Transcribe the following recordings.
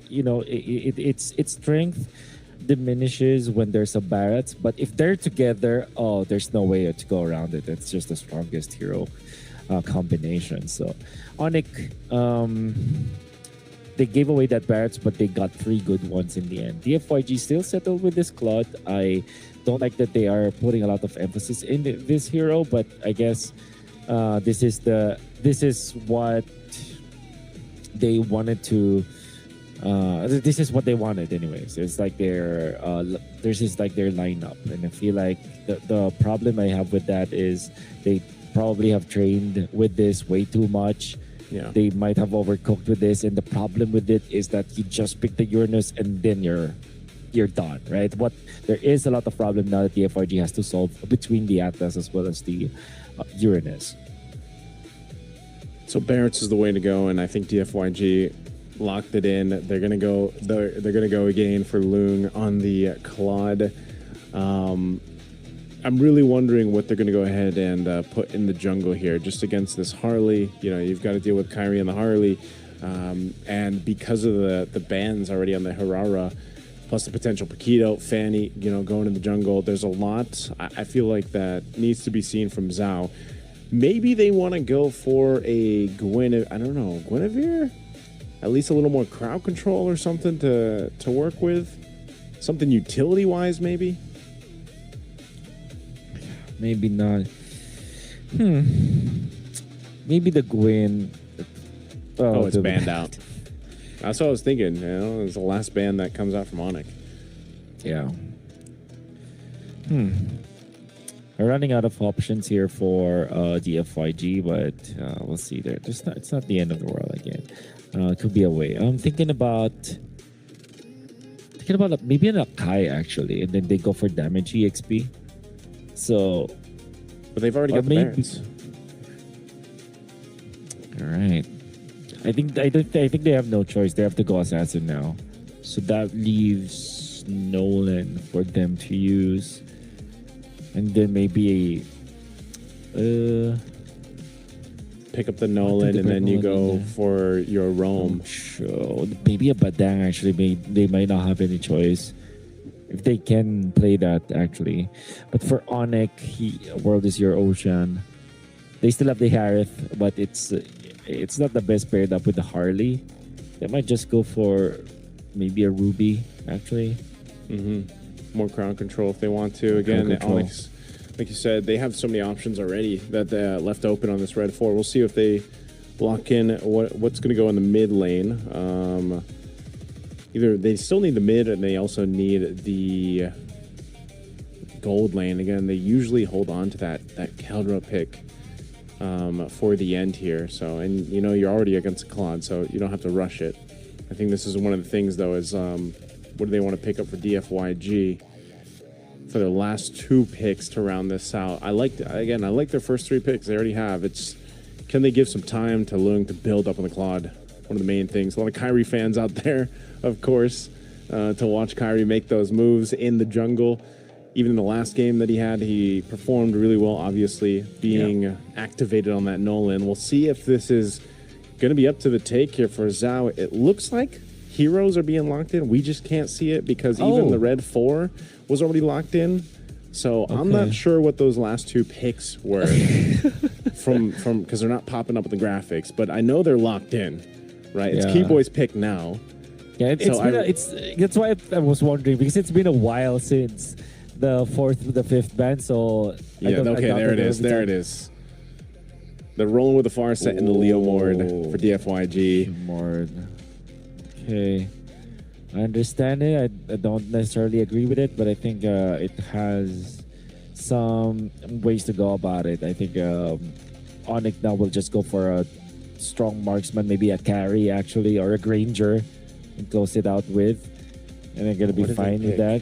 its strength diminishes when there's a Barrett, but if they're together, oh, there's no way to go around it. It's just the strongest hero combination. So Onic, they gave away that Barrett, but they got 3 good ones in the end. DFYG still settled with this Claude. I don't like that they are putting a lot of emphasis in this hero, but I guess this is what they wanted to. This is what they wanted, anyways. It's like their their lineup, and I feel like the problem I have with that is they probably have trained with this way too much. Yeah, they might have overcooked with this, and the problem with it is that you just pick the Uranus and then you're done, right? What there is a lot of problem now that the FRG has to solve between the Atlas as well as the Uranus. So Barrett's is the way to go, and I think DFYG locked it in. They're gonna go. They're gonna go again for Lung on the Claude. I'm really wondering what they're gonna go ahead and put in the jungle here, just against this Harley. You know, you've got to deal with Kyrie and the Harley, and because of the bans already on the Harara, plus the potential Paquito, Fanny, going in the jungle. There's a lot. I feel like that needs to be seen from Zhao. Maybe they want to go for a Guinevere? At least a little more crowd control or something to work with. Something utility-wise, maybe? Maybe not. Maybe the Gwyn. Oh, it's banned out. That's what I was thinking. It's the last ban that comes out from Onic. Yeah. We're running out of options here for DFYG, but we'll see. It's not the end of the world again. It could be a way. I'm thinking about maybe an Akai actually, and then they go for damage EXP. So, but they've already got the Barons. All right. I think they have no choice. They have to go assassin now. So that leaves Nolan for them to use. And then maybe pick up the Nolan and then you go for your Rome. Sure. Maybe a Badang actually. They might not have any choice if they can play that actually. But for Onic, World is your ocean. They still have the Harith, but it's not the best paired up with the Harley. They might just go for maybe a Ruby actually. More crowd control if they want to. Again, Onyx, like you said, they have so many options already that they left open on this red 4. We'll see if they lock in what's going to go in the mid lane. Either they still need the mid and they also need the gold lane. Again, they usually hold on to that Keldra pick for the end here. So, and you're already against Claude, so you don't have to rush it. I think this is one of the things though is what do they want to pick up for DFYG for their last 2 picks to round this out? I like their first 3 picks they already have. Can they give some time to Lung to build up on the Claude? One of the main things. A lot of Kyrie fans out there, of course, to watch Kyrie make those moves in the jungle. Even in the last game that he had, he performed really well, obviously, being activated on that Nolan. We'll see if this is going to be up to the take here for Zhao. It looks like heroes are being locked in. We just can't see it because even the red 4 was already locked in. So I'm not sure what those last 2 picks were from because they're not popping up with the graphics, but I know they're locked in, right? It's Keyboy's pick now. Yeah, that's why I was wondering, because it's been a while since the 4th to the 5th band. So there it is. They're rolling with the far set in the Leo Mord for DFYG. Mord. Okay. I understand it. I don't necessarily agree with it, but I think it has some ways to go about it. I think Onic now will just go for a strong marksman, maybe a carry actually, or a Granger, and close it out with. And they're going to be fine with that.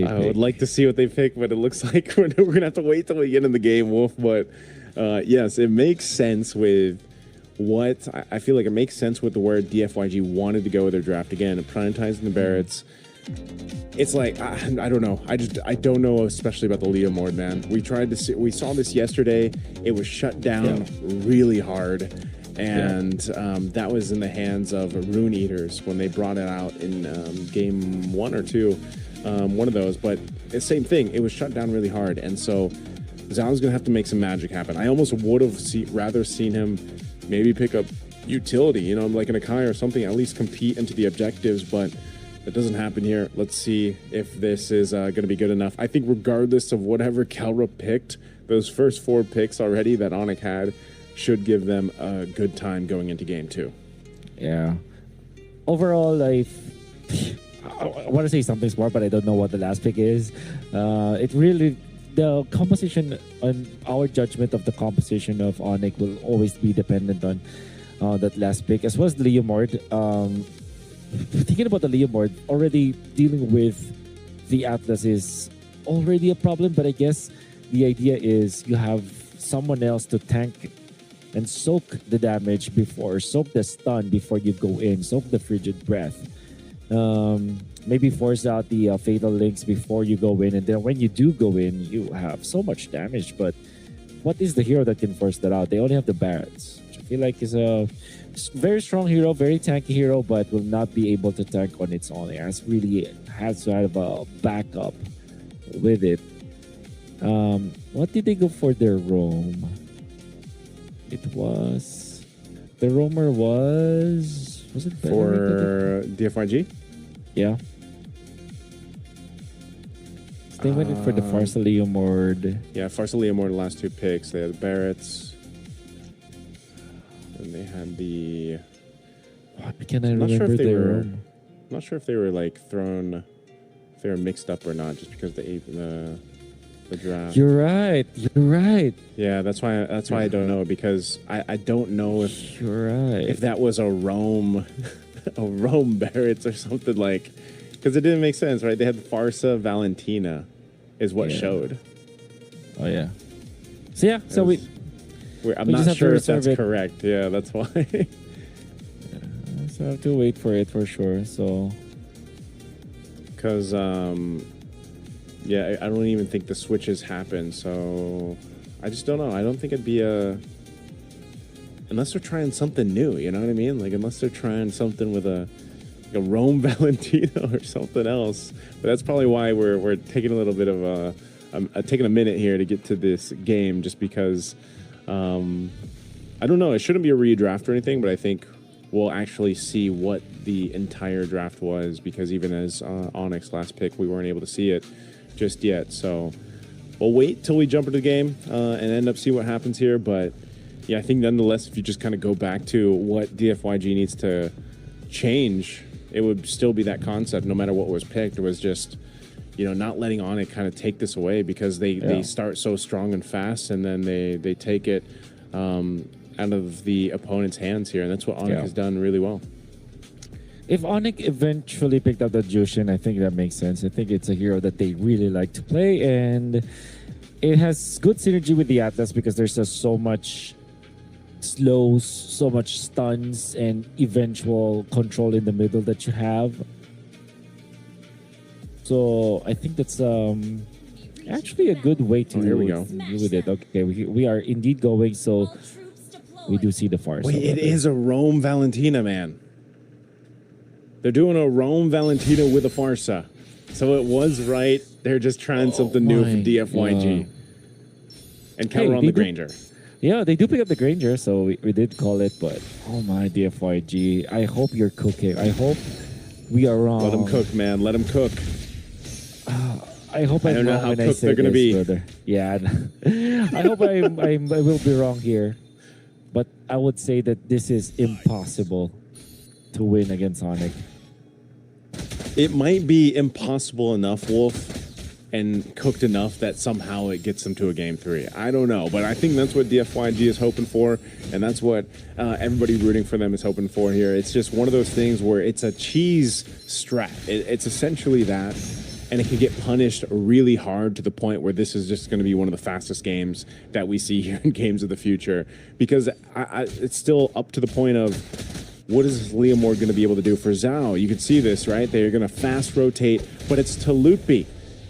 I would like to see what they pick, but it looks like we're going to have to wait till we get in the game, Wolf. But yes, it makes sense with what I feel like it makes sense with where DFYG wanted to go with their draft. Again, prioritizing the Barretts. It's like I don't know. I don't know, especially about the Leo Mord, man. We saw this yesterday. It was shut down really hard. and that was in the hands of Rune Eaters when they brought it out in game 1 or 2, one of those. But the same thing, it was shut down really hard, and so Zhao's gonna have to make some magic happen. I almost would have rather seen him maybe pick up utility, you know, like an Akai or something, at least compete into the objectives, but that doesn't happen here. Let's see if this is going to be good enough. I think regardless of whatever Kelra picked, those first 4 picks already that Onic had should give them a good time going into game 2. Yeah. Overall, I want to say something smart, but I don't know what the last pick is. It really, the composition, and our judgment of the composition of Onic will always be dependent on that last pick, as well as the Leomord. Thinking about the Leomord, already dealing with the Atlas is already a problem, but I guess the idea is you have someone else to tank and soak the damage before, soak the stun before you go in, soak the frigid breath. Maybe force out the fatal links before you go in, and then when you do go in, you have so much damage. But what is the hero that can force that out? They only have the Barretts, which I feel like is a very strong hero, very tanky hero, but will not be able to tank on its own. It has to have a backup with it. What did they go for their roam? It was the roamer was it for DFYG? Yeah. They went in for the Leomord. Yeah, Leomord, the last 2 picks. They had the Barretts. And they had the... Can I remember their roam? I'm not sure if they were like thrown... If they were mixed up or not, just because the draft. You're right. Yeah, that's why I don't know, because I don't know if you're right. If that was a roam Barretts or something, like, because it didn't make sense, right? They had Farsa Valentina is what showed. Oh yeah. So yeah, I'm not sure if that's correct. Yeah, that's why. So I have to wait for it for sure. So because yeah, I don't even think the switches happen, so I just don't know. I don't think it'd be unless they're trying something new, you know what I mean? Like, unless they're trying something with a Rome Valentino or something else. But that's probably why we're taking a little bit of taking a minute here to get to this game, just because I don't know. It shouldn't be a redraft or anything, but I think we'll actually see what the entire draft was, because even as Onyx last pick, we weren't able to see it just yet. So we'll wait till we jump into the game and end up see what happens here. But yeah, I think nonetheless, if you just kind of go back to what DFYG needs to change, it would still be that concept. No matter what was picked, it was just, you know, not letting Onic kind of take this away, because they start so strong and fast, and then they take it out of the opponent's hands here, and that's what Onic has done really well. If Onic eventually picked up the Jushin, I think that makes sense. I think it's a hero that they really like to play, and it has good synergy with the Atlas, because there's just so much slows, so much stuns, and eventual control in the middle that you have. So I think that's actually a good way to here we go. deal with it. Okay, we are indeed going, so we do see the farce. Wait, it is a Rome Valentina, man. They're doing a Rome Valentina with a Farsa. So it was right. They're just trying something new for DFYG. And counter on the Granger. Yeah, they do pick up the Granger, so we did call it, but oh my, DFYG. I hope you're cooking. I hope we are wrong. Let them cook, man. Let them cook. I hope I don't know how cooked they're going to be. Brother. Yeah. I hope I will be wrong here. But I would say that this is impossible to win against Onic. It might be impossible enough, Wolf, and cooked enough that somehow it gets them to a game 3. I don't know, but I think that's what DFYG is hoping for, and that's what everybody rooting for them is hoping for here. It's just one of those things where it's a cheese strat. It's essentially that, and it can get punished really hard to the point where this is just going to be one of the fastest games that we see here in Games of the Future, because it's still up to the point of, what is Leomord going to be able to do for Zhao? You can see this, right? They're going to fast rotate, but it's to Loopy.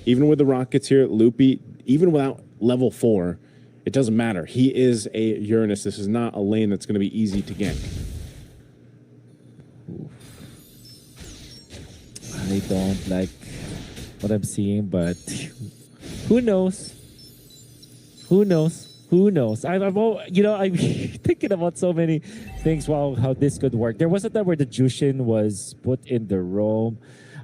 Even with the rockets here, Loopy, even without level 4, it doesn't matter. He is a Uranus. This is not a lane that's going to be easy to gank. I don't like what I'm seeing, but who knows? Who knows? Who knows? I'm thinking about so many things. Wow, how this could work. There was a time where the Jushin was put in the Rome.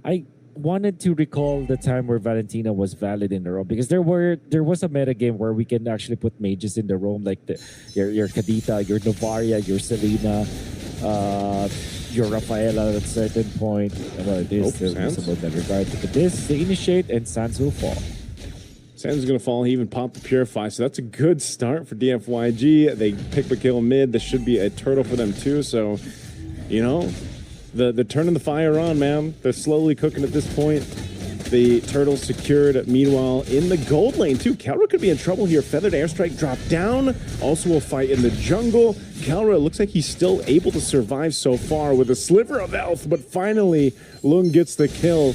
I wanted to recall the time where Valentina was valid in the Rome, because there was a meta game where we can actually put mages in the Rome, like your Kadita, your Novaria, your Selena, your Rafaela at a certain point. Well, it is still possible in that regard. But this, they initiate and Sans will fall. Sans is going to fall. He even popped the Purify, so that's a good start for DFYG. They pick the kill mid. This should be a turtle for them too, so, you know, they're turning the fire on, man. They're slowly cooking at this point. The turtle secured. Meanwhile, in the gold lane, too. Kelra could be in trouble here. Feathered Airstrike dropped down. Also a fight in the jungle. Kelra looks like he's still able to survive so far with a sliver of health, but finally, Lung gets the kill.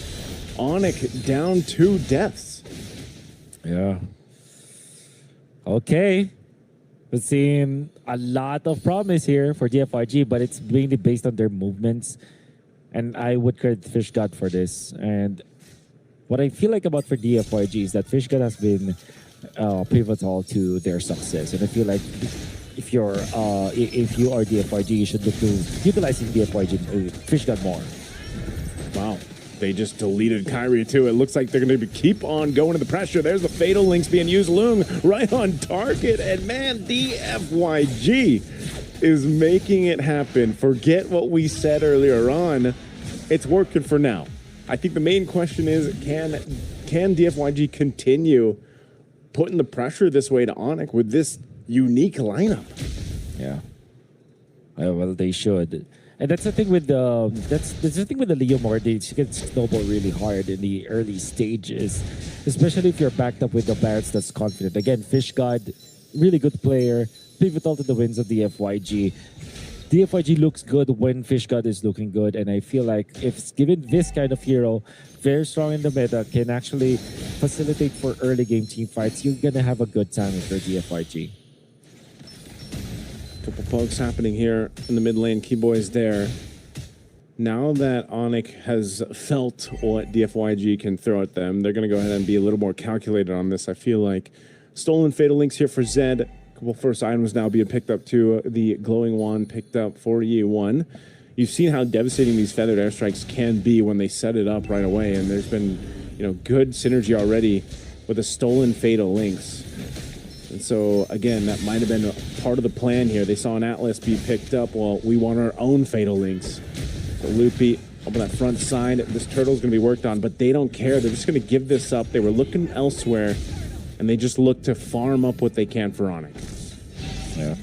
Onic down 2 deaths. Yeah. Okay. We're seeing a lot of promise here for DFYG, but it's mainly based on their movements. And I would credit Fish God for this. And what I feel like about for DFYG is that Fish God has been pivotal to their success. And I feel like if you are DFYG, you should look to utilizing DFYG Fish God more. Wow. They just deleted Kyrie too. It looks like they're going to keep on going to the pressure. There's the Fatal Links being used. Lung right on target. And man, DFYG is making it happen. Forget what we said earlier on. It's working for now. I think the main question is, can DFYG continue putting the pressure this way to Onic with this unique lineup? Yeah. Well, they should. And that's the thing with the Leo Morty. She can snowball really hard in the early stages, especially if you're backed up with the Barretts that's confident. Again, Fish God, really good player, pivotal to the wins of DFYG. DFYG looks good when Fish God is looking good, and I feel like if given this kind of hero, very strong in the meta, can actually facilitate for early game team fights, you're gonna have a good time with your DFYG. Couple pokes happening here in the mid lane. Keyboy's there. Now that Onic has felt what DFYG can throw at them, they're going to go ahead and be a little more calculated on this. I feel like stolen Fatal Links here for Zed. Couple first items now being picked up too. The glowing wand picked up for Ye1. You've seen how devastating these feathered airstrikes can be when they set it up right away, and there's been, you know, good synergy already with the stolen Fatal Links. And so, again, that might have been a part of the plan here. They saw an Atlas be picked up. Well, we want our own Fatal Links. So Loopy up on that front side. This turtle's going to be worked on, but they don't care. They're just going to give this up. They were looking elsewhere, and they just look to farm up what they can for Onic. Yeah.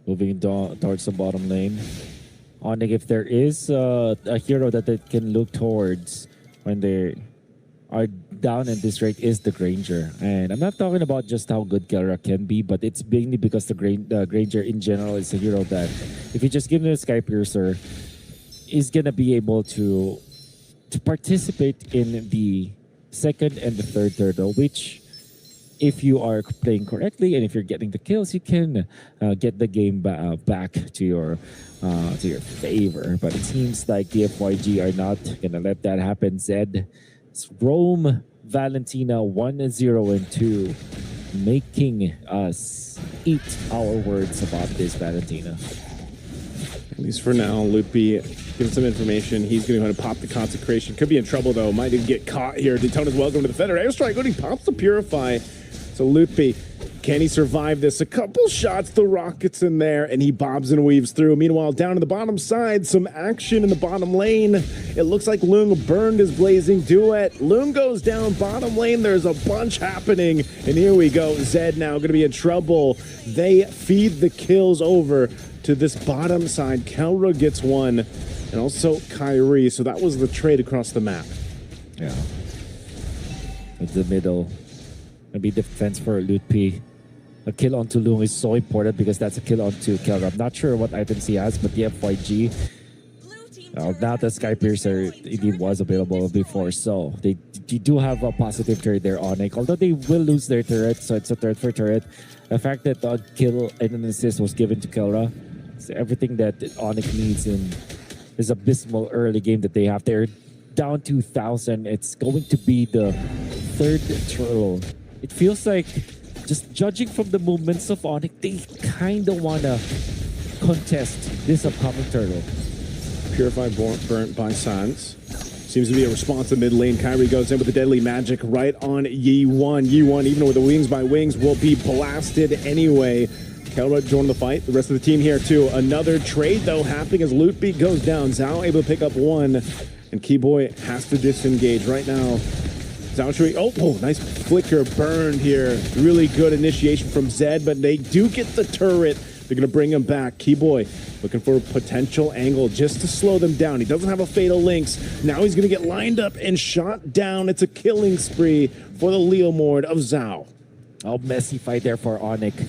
Moving towards the bottom lane. Onic, if there is a hero that they can look towards when they are down in this rate, is the Granger. And I'm not talking about just how good Kelra can be, but it's mainly because the Granger in general is a hero that, if you just give him a Sky Piercer, is going to be able to participate in the second and the third turtle, which, if you are playing correctly and if you're getting the kills, you can get the game back to your favor. But it seems like DFYG are not going to let that happen. Zed, Rome, Valentina 1-0-2, making us eat our words about this Valentina. At least for now, Loopy gives some information. He's going to go ahead and pop the Consecration. Could be in trouble, though. Might even get caught here. Daytona's welcome to the Feather Airstrike. When he pops the Purify. So Loopy, can he survive this? A couple shots, the rockets in there, and he bobs and weaves through. Meanwhile, down to the bottom side, some action in the bottom lane. It looks like Lung burned his blazing duet. Lung goes down bottom lane. There's a bunch happening, and here we go. Zed now going to be in trouble. They feed the kills over to this bottom side. Kelra gets one, and also Kyrie. So that was the trade across the map. Yeah. It's the middle. Maybe defense for Loopy. A kill onto Lung is so important because that's a kill onto Kelra. I'm not sure what items he has, but the FYG Now the Sky Piercer indeed was available before, so they do have a positive trade there, Onic. Although they will lose their turret, so it's a threat for turret. The fact that the kill and an assist was given to Kelra, it's everything that Onic needs in this abysmal early game that they have. They're down 2,000. It's going to be the third turtle. It feels like, just judging from the movements of Onic, they kind of want to contest this upcoming turtle. Purified burnt by Sans. Seems to be a response to mid lane. Kyrie goes in with the deadly magic right on Yi1. Yi1, even with the wings by wings, will be blasted anyway. Kelra joined the fight. The rest of the team here too. Another trade though happening as Mlbb goes down. Zhao able to pick up one, and Keyboy has to disengage right now. Zhao Shui, oh, nice flicker burned here. Really good initiation from Zed, but they do get the turret. They're going to bring him back. Keyboy looking for a potential angle just to slow them down. He doesn't have a Fatal Lynx. Now he's going to get lined up and shot down. It's a killing spree for the Leomord of Zhao. Oh, messy fight there for Onic.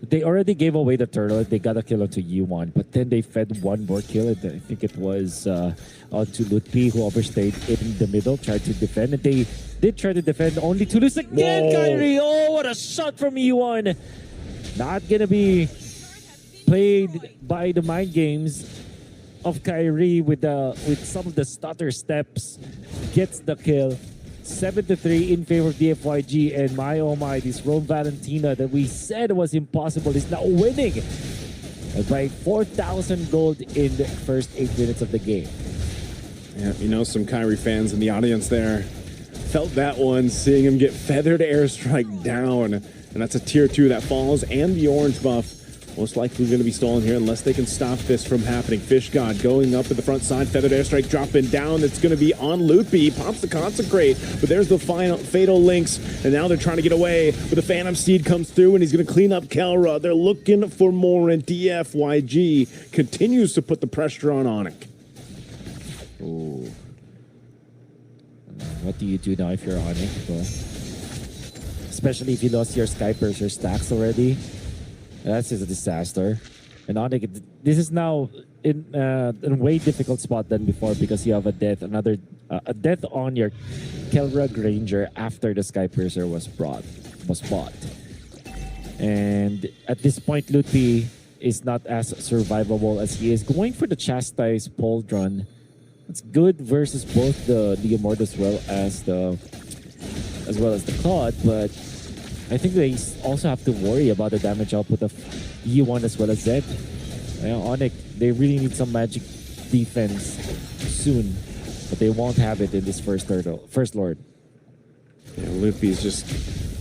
They already gave away the turtle. They got a kill onto Yi1, but then they fed one more kill. I think it was onto Mlbb, who overstayed in the middle, tried to defend. And they did try to defend, only to lose again. Whoa. Kyrie, oh, what a shot from Yi1. Not gonna be played by the mind games of Kyrie with some of the stutter steps. Gets the kill. 7-3 in favor of DFYG, and my oh my, this Rome Valentina that we said was impossible is now winning by 4,000 gold in the first 8 minutes of the game. Yeah, you know, some Kyrie fans in the audience there felt that one, seeing him get feathered airstrike down, and that's a tier 2 that falls, and the orange buff most likely going to be stolen here unless they can stop this from happening. Fish God going up at the front side. Feathered airstrike dropping down. It's going to be on Mlbb. He pops the Consecrate, but there's the final Fatal Lynx, and now they're trying to get away. But the Phantom Steed comes through, and he's going to clean up Kelra. They're looking for more, and DFYG continues to put the pressure on Onic. Ooh. What do you do now if you're Onic? Especially if you lost your Sky Piercer stacks already. That's just a disaster. And Onic, this is now in a way difficult spot than before because you have a death, a death on your Kelra Granger after the Sky Piercer was bought. And at this point, Mlbb is not as survivable as he is. Going for the Chastise Pauldron. It's good versus both the Leomord as well as the Claude, but I think they also have to worry about the damage output of Yi1 as well as Zed. Onic, they really need some magic defense soon, but they won't have it in this first Lord. Yeah, Mlbb is just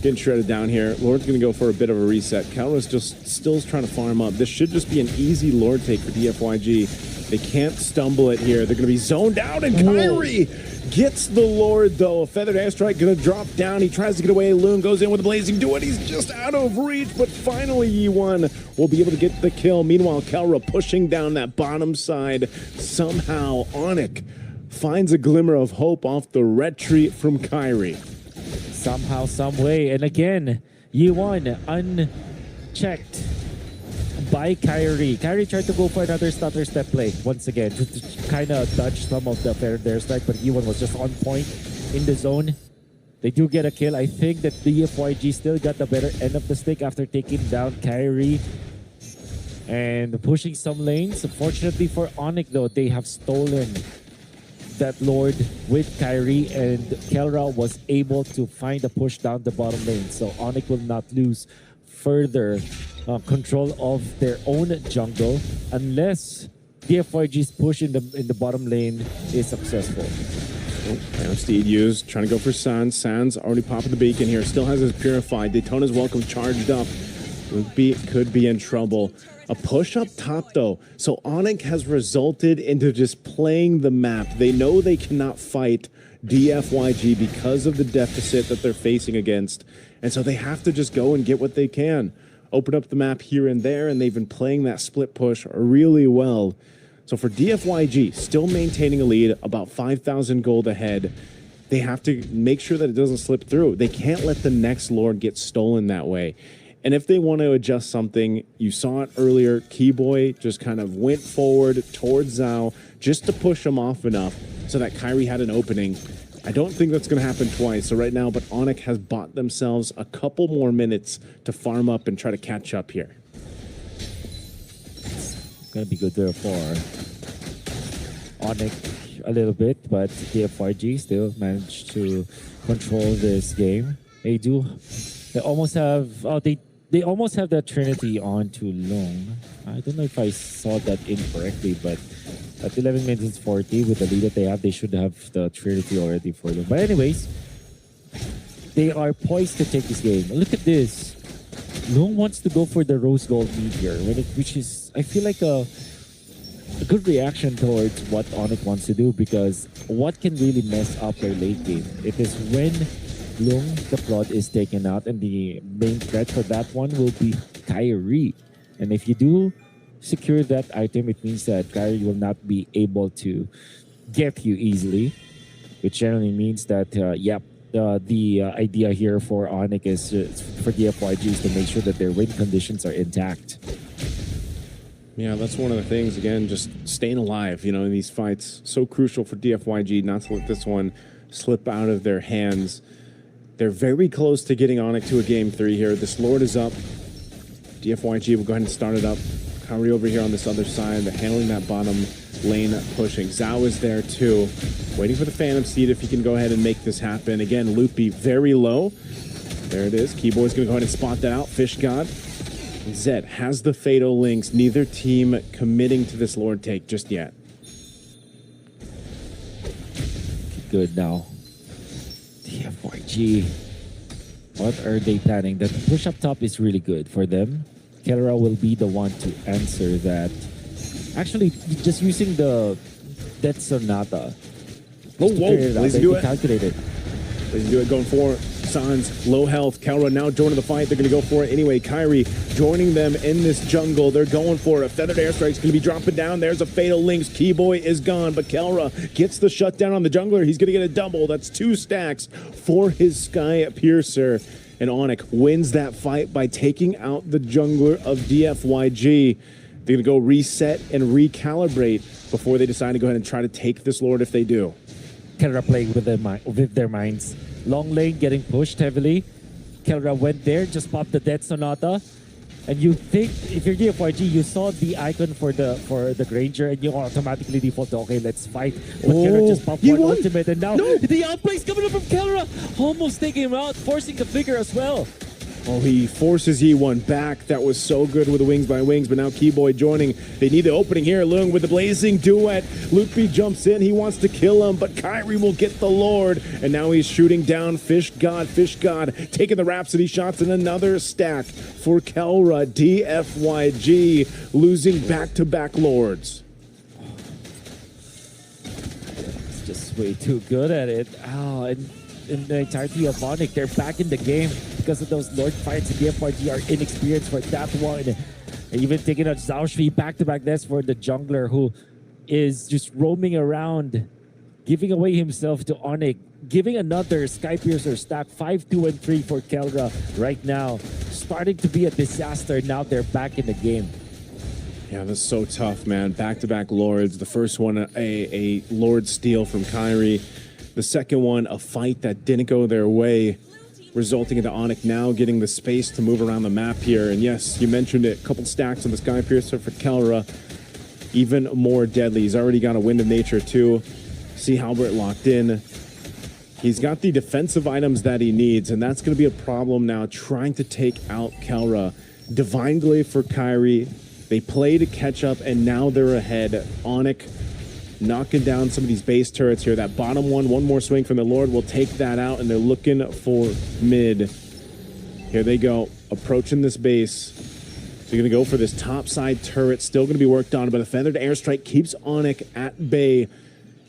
getting shredded down here. Lord's going to go for a bit of a reset. Kelra's just still trying to farm up. This should just be an easy Lord take for DFYG. They can't stumble it here. They're going to be zoned out, and Kyrie gets the Lord, though. A feathered airstrike going to drop down. He tries to get away. Loon goes in with a blazing duet. He's just out of reach, but finally Yi1 will be able to get the kill. Meanwhile, Kelra pushing down that bottom side. Somehow, Onic finds a glimmer of hope off the retreat from Kyrie. Somehow, some way. And again, Yi1 unchecked by Kyrie. Kyrie tried to go for another stutter step play once again to kind of dodge some of the fair dare strike, but Yi1 was just on point in the zone. They do get a kill. I think that the DFYG still got the better end of the stick after taking down Kyrie and pushing some lanes. Unfortunately for Onic, though, they have stolen that Lord with Kyrie, and Kelra was able to find a push down the bottom lane. So Onic will not lose further control of their own jungle unless DFYG's push in the bottom lane is successful. Now Steed used, trying to go for Sans. Sans already popping the beacon here, still has his Purified. Daytona's Welcome charged up. Could be in trouble. A push up top, though. So Onic has resulted into just playing the map. They know they cannot fight DFYG because of the deficit that they're facing against. And so they have to just go and get what they can. Open up the map here and there, and they've been playing that split push really well. So for DFYG, still maintaining a lead, about 5,000 gold ahead, they have to make sure that it doesn't slip through. They can't let the next Lord get stolen that way. And if they want to adjust something, you saw it earlier, Keyboy just kind of went forward towards Zhao, just to push him off enough so that Kyrie had an opening. I don't think that's going to happen twice. So right now, but Onic has bought themselves a couple more minutes to farm up and try to catch up here. Gonna be good there for Onic a little bit, but DFYG still managed to control this game. They almost have they almost have that Trinity onto Long. I don't know if I saw that incorrectly, but at 11 minutes 40 with the lead that they have, they should have the Trinity already for them. But anyways, they are poised to take this game. Look at this. Long wants to go for the Rose Gold Meteor, which is, I feel like a good reaction towards what Onic wants to do, because what can really mess up their late game? It is when Long, the Flood, is taken out, and the main threat for that one will be Kyrie. And if you do secure that item, it means that Kyrie will not be able to get you easily, which generally means that, the idea here for Onic is for the FYGs to make sure that their win conditions are intact. Yeah, that's one of the things, again, just staying alive, in these fights. So crucial for DFYG not to let this one slip out of their hands. They're very close to getting Onic to a game 3 here. This Lord is up. DFYG will go ahead and start it up. Kyrie over here on this other side. They're handling that bottom lane pushing. Zhao is there too. Waiting for the Phantom Seed if he can go ahead and make this happen. Again, Mlbb very low. There it is. Keyboard's going to go ahead and spot that out. Fish God. Zed has the Fatal Links. Neither team committing to this Lord take just yet. Good now. DFYG. What are they planning? The push up top is really good for them. Kelra will be the one to answer that. Actually, just using the Death Sonata. Oh, whoa. Lazy do it. Calculated. Lazy do it. Going for Sans. Low health. Kelra now joining the fight. They're going to go for it anyway. Kyrie joining them in this jungle. They're going for it. A Feathered Airstrike's going to be dropping down. There's a Fatal Links. Keyboy is gone, but Kelra gets the shutdown on the jungler. He's going to get a double. That's 2 stacks for his Sky Piercer. And Onic wins that fight by taking out the jungler of DFYG. They're going to go reset and recalibrate before they decide to go ahead and try to take this Lord if they do. Kelra playing with their minds. Long lane getting pushed heavily. Kelra went there, just popped the Death Sonata. And you think, if you're DFYG, you saw the icon for the Granger, and you automatically default to, okay, let's fight. But Kelra just popped one ultimate, and now the outplay's coming up from Kelra, almost taking him out, forcing the figure as well. Oh, he forces E1 back. That was so good with the Wings by Wings, but now Keyboy joining. They need the opening here. Lung with the Blazing Duet. Mlbb jumps in. He wants to kill him, but Kyrie will get the Lord. And now he's shooting down Fish God, taking the Rhapsody shots, and another stack for Kelra. DFYG losing back-to-back Lords. It's just way too good at it. Oh, and in the entirety of Onic, they're back in the game because of those Lord fights. The DFYG are inexperienced for that one. And even taking out Zhao Shui back-to-back deaths for the jungler, who is just roaming around, giving away himself to Onic, giving another Sky Piercer stack. 5, 2, and 3 for Kelra right now. Starting to be a disaster. Now they're back in the game. Yeah, that's so tough, man. Back-to-back Lords. The first one, a Lord steal from Kyrie. The second one, a fight that didn't go their way, resulting into Onic now getting the space to move around the map here. And yes, you mentioned it, a couple stacks on the Sky Piercer for Kelra. Even more deadly. He's already got a Wind of Nature too. See Halbert locked in. He's got the defensive items that he needs, and that's going to be a problem now, trying to take out Kelra. Divine Glaive for Kyrie. They play to catch up, and now they're ahead. Onic knocking down some of these base turrets here. That bottom one more swing from the Lord will take that out, and they're looking for mid. Here they go, approaching this base. They're going to go for this top side turret, still going to be worked on, but a Feathered Airstrike keeps Onic at bay,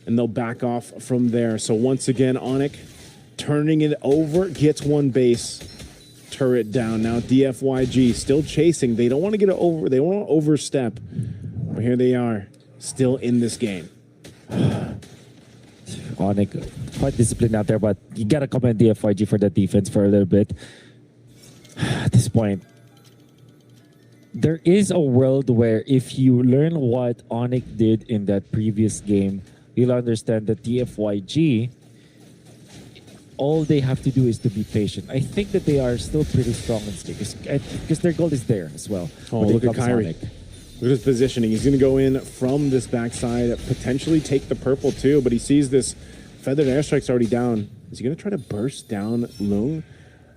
and they'll back off from there. So once again, Onic turning it over, gets one base turret down. Now DFYG still chasing. They don't want to get over, they don't want to overstep, but here they are, still in this game. Onic, quite disciplined out there, but you gotta commend DFYG for the defense for a little bit. At this point, there is a world where if you learn what Onic did in that previous game, you'll understand that TFYG, all they have to do is to be patient. I think that they are still pretty strong in this game because their goal is there as well. Oh, look at Kyrie. Look at his positioning. He's going to go in from this backside, potentially take the purple too, but he sees this feathered airstrike's already down. Is he going to try to burst down Lung?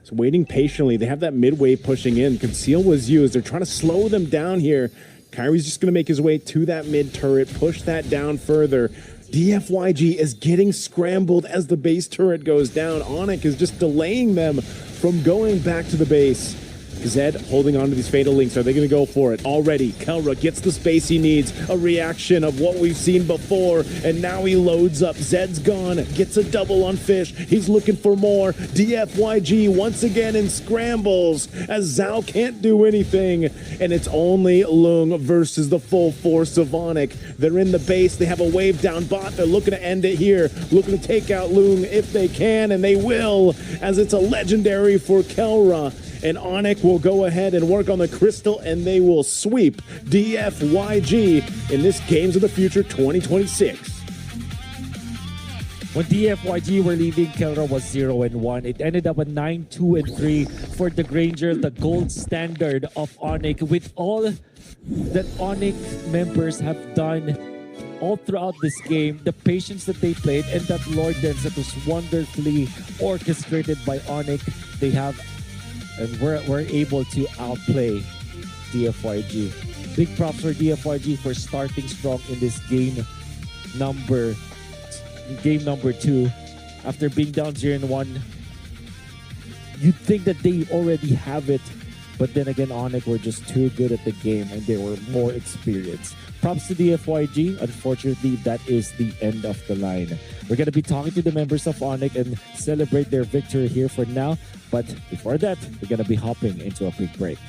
He's waiting patiently. They have that midway pushing in. Conceal was used. They're trying to slow them down here. Kyrie's just going to make his way to that mid turret, push that down further. DFYG is getting scrambled as the base turret goes down. Onic is just delaying them from going back to the base. Zed holding on to these fatal links. Are they going to go for it? Already, Kelra gets the space he needs. A reaction of what we've seen before. And now he loads up. Zed's gone. Gets a double on Fish. He's looking for more. DFYG once again in scrambles as Zhao can't do anything. And it's only Lung versus the full force of Onic. They're in the base. They have a wave down bot. They're looking to end it here. Looking to take out Lung if they can. And they will, as it's a legendary for Kelra. And Onic will go ahead and work on the crystal, and they will sweep DFYG in this Games of the Future 2026. When DFYG were leading, Kelra was 0-1. It ended up at 9-2-3 for the Granger, the gold standard of Onic. With all that Onic members have done all throughout this game, the patience that they played, and that Lord Dance that was wonderfully orchestrated by Onic, they have. And we're able to outplay DFYG. Big props for DFYG for starting strong in this game number 2. After being down 0-1, you'd think that they already have it, but then again, Onic were just too good at the game and they were more experienced. Props to DFYG. Unfortunately, that is the end of the line. We're going to be talking to the members of Onic and celebrate their victory here for now. But before that, we're going to be hopping into a quick break.